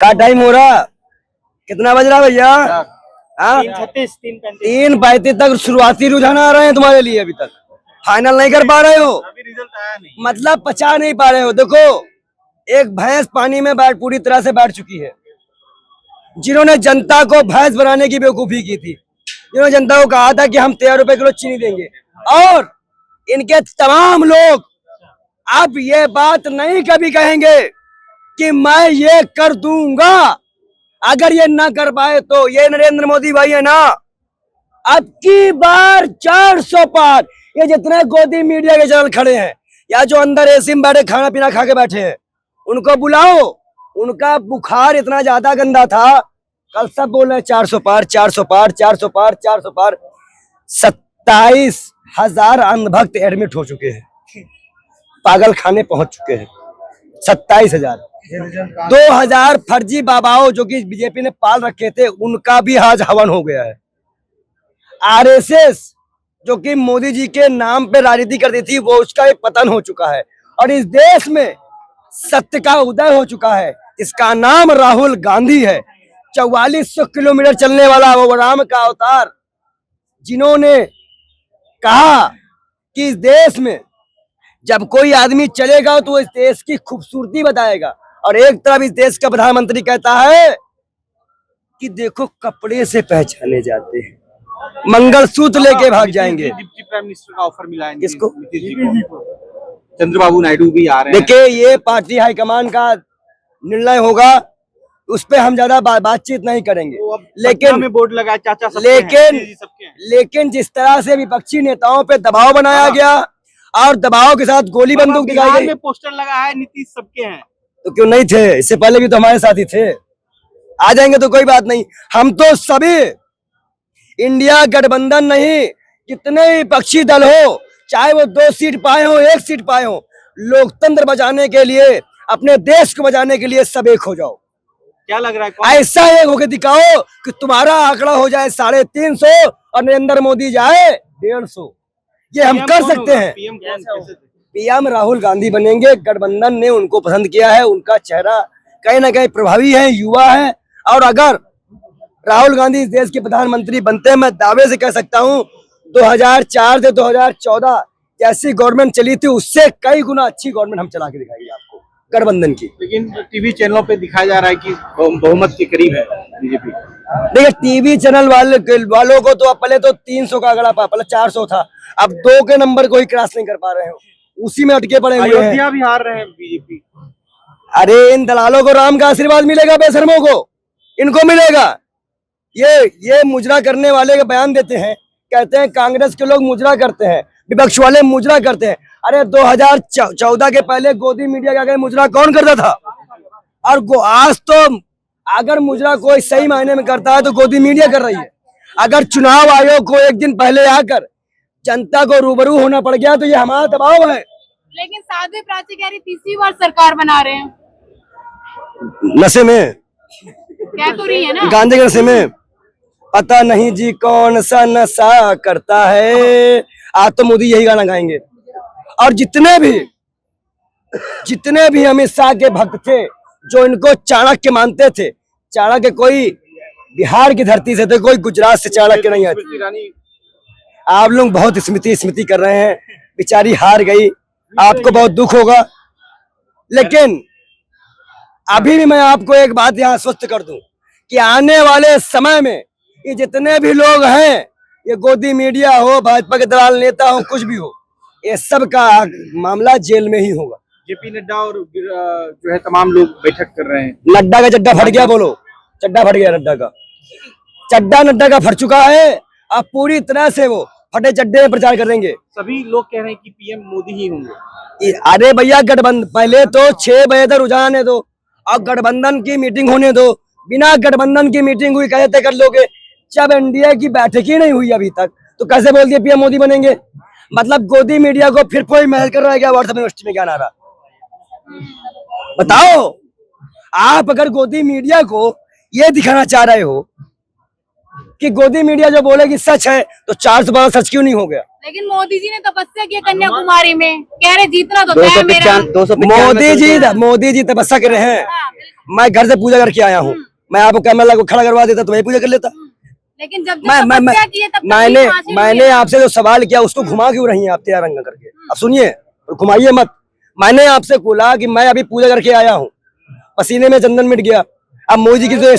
का टाइम हो रहा? कितना बज रहा भैया? हाँ 3:35 तक शुरुआती रुझान आ रहे हैं तुम्हारे लिए। अभी तक फाइनल नहीं कर पा रहे हो, अभी रिजल्ट आया नहीं, मतलब पचा नहीं पा रहे हो। देखो, एक भैंस पानी में पूरी तरह से बैठ चुकी है। जिन्होंने जनता को भैंस बनाने की बेवकूफी की थी, जिन्होंने जनता को कहा था कि हम 13 रुपए किलो चीनी देंगे, और इनके तमाम लोग अब ये बात नहीं कभी कहेंगे कि मैं ये कर दूंगा। अगर ये ना कर पाए तो ये नरेंद्र मोदी भाई है ना, अब की बार 400 पार। ये जितने गोदी मीडिया के चैनल खड़े हैं या जो अंदर एसी में बैठे खाना पीना खा के बैठे हैं, उनको बुलाओ। उनका बुखार इतना ज्यादा गंदा था, कल सब बोल रहे हैं 400 पार, 400 पार, 400 पार, 400 पार। 27,000 अंधभक्त एडमिट हो चुके हैं, पागल खाने पहुंच चुके हैं। 27,000। 2,000 फर्जी बाबाओं जो कि बीजेपी ने पाल रखे थे, उनका भी आज हवन हो गया है। आरएसएस जो कि मोदी जी के नाम पे राजनीति करती थी, वो उसका भी पतन हो चुका है और इस देश में सत्य का उदय हो चुका है। इसका नाम राहुल गांधी है। 4400 किलोमीटर चलने वाला वो राम का अवतार, जिन्होंने कहा कि इस देश में जब कोई आदमी चलेगा तो इस देश की खूबसूरती बताएगा, और एक तरफ इस देश का प्रधानमंत्री कहता है कि देखो कपड़े से पहचाने जाते हैं, मंगलसूत्र लेके भाग जाएंगे। डिप्टी प्राइम मिनिस्टर का ऑफर मिला है किसको? नीतीश जी को। चंद्रबाबू नायडू भी आ रहे हैं। देखिए, ये पार्टी हाईकमान का निर्णय होगा, उस पर हम ज्यादा बातचीत नहीं करेंगे। लेकिन में बोर्ड लगा चाचा सबके लेकिन जिस तरह से विपक्षी नेताओं पे दबाव बनाया गया और दबाव के साथ गोली बंदूक दिखाई गई, में पोस्टर लगा है नीतीश सबके हैं, तो क्यों नहीं थे? इससे पहले भी तो हमारे साथ ही थे। आ जाएंगे तो कोई बात नहीं। हम तो सभी इंडिया गठबंधन नहीं, जितने भी विपक्षी दल हो, चाहे वो 2 सीट पाए हो, 1 सीट पाए हो, लोकतंत्र बचाने के लिए, अपने देश को बचाने के लिए सब एक हो जाओ। क्या लग रहा है? ऐसा एक होकर दिखाओ कि तुम्हारा आंकड़ा हो जाए 350 और नरेंद्र मोदी जाए 150। ये हम कर सकते हैं। पीएम राहुल गांधी बनेंगे। गठबंधन ने उनको पसंद किया है, उनका चेहरा कहीं ना कहीं प्रभावी है, युवा है, और अगर राहुल गांधी इस देश के प्रधानमंत्री बनते हैं, मैं दावे से कह सकता हूं 2004 से 2014 जैसी गवर्नमेंट चली थी, उससे कई गुना अच्छी गवर्नमेंट हम चला के दिखाएंगे आपको, गठबंधन की। लेकिन टीवी चैनलों पे दिखाया जा रहा है कि बहुमत के करीब है बीजेपी। देखिए, टीवी चैनल वालों को तो पहले तो 300 का आंकड़ा, पहले 400 था, अब 2 के नंबर को ही क्रॉस नहीं कर पा रहे हो, उसी में अटके पड़े हुए हैं। अयोध्या भी हार रहे हैं बीजेपी। अरे इन दलालों को राम का आशीर्वाद मिलेगा, बेशर्मों को इनको मिलेगा। ये मुजरा करने वाले के बयान देते हैं, कहते हैं कांग्रेस के लोग मुजरा करते हैं, विपक्ष वाले मुजरा करते हैं। अरे 2014 के पहले गोदी मीडिया का मुजरा कौन करता था? और आज तो अगर मुजरा कोई सही मायने में करता है तो गोदी मीडिया कर रही है। अगर चुनाव आयोग को एक दिन पहले आकर जनता को रूबरू होना पड़ गया तो ये हमारा दबाव है। लेकिन साध्वी प्राची कह रही 3री बार सरकार बना रहे हैं। नशे में कह तो रही है ना, गांधी के नशे में। पता नहीं जी कौन सा नशा करता है। आज तो मोदी यही गाना गाएंगे। और जितने भी अमित शाह के भक्त थे, जो इनको चाणक्य मानते थे, चाणक्य कोई बिहार की धरती से थे, कोई गुजरात से चाणक्य नहीं आती। आप लोग बहुत स्मृति कर रहे हैं, बेचारी हार गई, आपको बहुत दुख होगा। लेकिन अभी भी मैं आपको एक बात यहाँ स्पष्ट कर दूं कि आने वाले समय में ये जितने भी लोग हैं, ये गोदी मीडिया हो, भाजपा के दलाल नेता हो, कुछ भी हो, ये सब का मामला जेल में ही होगा। जेपी नड्डा और जो है तमाम लोग बैठक कर रहे हैं। नड्डा का चड्डा फट गया, बोलो चड्डा फट गया। नड्डा का चड्डा नड्डा का फट चुका है। अब पूरी तरह से वो फटे चड्डे में प्रचार करेंगे। सभी लोग कह रहे हैं कि पीएम मोदी ही होंगे। अरे भैया, गठबंधन पहले तो 6 बजे तक रुझान है, दो अब गठबंधन की मीटिंग होने दो। बिना गठबंधन की मीटिंग हुई कैसे कर लोगे? जब एनडीए की बैठक ही नहीं हुई अभी तक, तो कैसे बोल दिए पीएम मोदी बनेंगे? मतलब गोदी मीडिया को फिर कोई महल कर रहा है क्या? व्हाट्सएप यूनिवर्सिटी में क्या नारा? बताओ। आप अगर गोदी मीडिया को ये दिखाना चाह रहे हो कि गोदी मीडिया जो बोलेगी सच है, तो 412 सच क्यों नहीं हो गया? लेकिन मोदी जी ने तपस्या की कन्याकुमारी में, कह रहे जीतना तो तय है मेरा। मोदी जी तपस्या कर रहे हैं। मैं घर से पूजा करके आया हूँ, मैं आपको कैमरा को खड़ा करवा देता तो वही पूजा कर लेता। लेकिन जब मैं तपस्या किए तब तक मैंने भी फांसी मैंने हुई है। आपसे जो सवाल किया उसको घुमा क्यों रही हैं आप तैयार रंग करके? अब सुनिए और घुमाइए मत। मैंने आपसे बोला कि मैं अभी पूजा करके आया हूँ, पसीने में चंदन मिट गया। अब मोदी की तो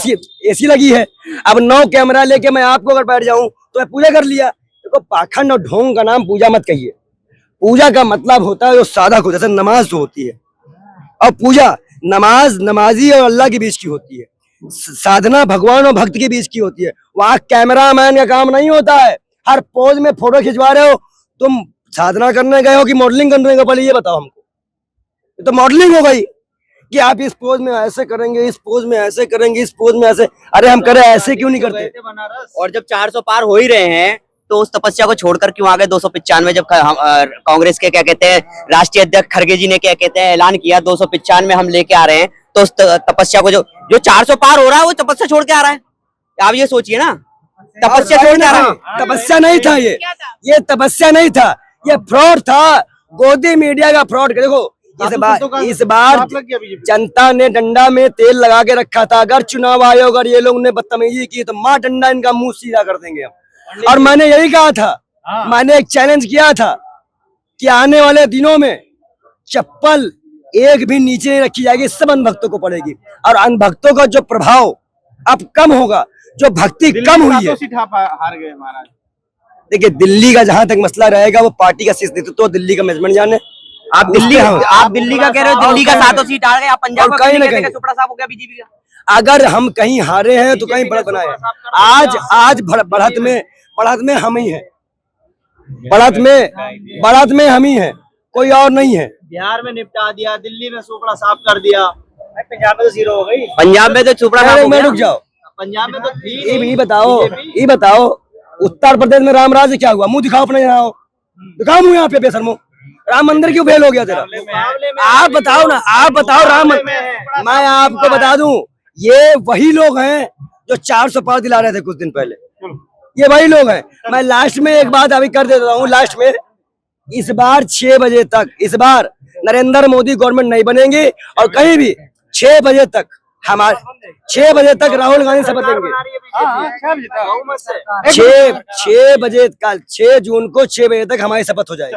एसी लगी है, अब 9 कैमरा लेके मैं आपको अगर बैठ जाऊं तो मैं पूजा कर लिया। देखो पाखंड और ढोंग का नाम पूजा मत कहिए। पूजा का मतलब होता है जो सादा को, जैसे नमाज तो होती है, और पूजा नमाज नमाजी और अल्लाह के बीच की होती है, साधना भगवान और भक्त के बीच की होती है। वहां कैमरामैन का काम नहीं होता है हर पोज में फोटो खिंचवा रहे हो। तुम साधना करने गए हो कि मॉडलिंग करने गए, पहले ये बताओ हमको। ये तो मॉडलिंग हो गई कि आप इस पोज में ऐसे करेंगे, इस पोज में ऐसे करेंगे, इस पोज में ऐसे। अरे हम करें ऐसे क्यों नहीं करते? और जब 400 पार हो ही रहे हैं तो उस तपस्या को छोड़कर क्यों आ गए 295? जब कांग्रेस के क्या कहते हैं राष्ट्रीय अध्यक्ष खड़गे जी ने क्या कहते हैं ऐलान किया 295 हम लेके आ रहे हैं, तो उस तपस्या को जो 400 पार हो रहा है वो तपस्या छोड़ के आ रहा है। आप ये सोचिए ना, तपस्या छोड़ के आ रहा है। तपस्या नहीं था क्या था? ये तपस्या नहीं था, ये फ्रॉड था, गोदी मीडिया का फ्रॉड। देखो इस बार जनता ने डंडा में तेल लगा के रखा था। अगर चुनाव आयोग और ये लोग ने बदतमीजी की तो माँ डंडा इनका मुंह सीधा कर देंगे हम। और मैंने यही कहा था, मैंने एक चैलेंज किया था कि आने वाले दिनों में चप्पल एक भी नीचे नहीं रखी जाएगी, सब अनभक्तों को पड़ेगी। और अनभक्तों का जो प्रभाव अब कम होगा, जो भक्ति कम हुई है। हार गए महाराज। देखिए दिल्ली का जहां तक मसला रहेगा वो पार्टी का शीर्ष नेतृत्व तो दिल्ली का मैनेजमेंट जाने। आप दिल्ली का कह रहे हो, दिल्ली का 7 सीट आ गए, आप पंजाब का कहीं ना कहीं कहीं चुपड़ा साफ हो गया बीजेपी का। अगर हम कहीं हारे हैं तो कहीं बढ़त बनाए। आज बढ़त में हम ही हैं, बढ़त में हम ही हैं, कोई और नहीं है। बिहार में निपटा दिया, दिल्ली में सुपड़ा साफ कर दिया, पंजाब में तो जीरो हो गई। पंजाब में तो चुपड़ा साफ हो में गया। रुक जाओ, पंजाब में तो थी ये बताओ उत्तर प्रदेश में राम राज्य क्या हुआ? मुंह दिखाओ अपने, यहाँ दिखाओ मुंह यहाँ पे बेशर्मो। राम मंदिर क्यों फेल हो गया तेरा? आप बताओ ना, आप बताओ। मैं आपको बता दूं, ये वही लोग हैं जो 400 पार दिला रहे थे कुछ दिन पहले, ये वही लोग हैं। मैं लास्ट में एक बात अभी कर देता हूँ, लास्ट में इस बार 6 बजे तक, इस बार नरेंद्र मोदी गवर्नमेंट नहीं बनेगी और कहीं भी 6 बजे तक हमारे 6 बजे तक राहुल गांधी शपथ लेंगे। 6 बजे कल 6 जून को 6 बजे तक हमारी शपथ हो जाएगी।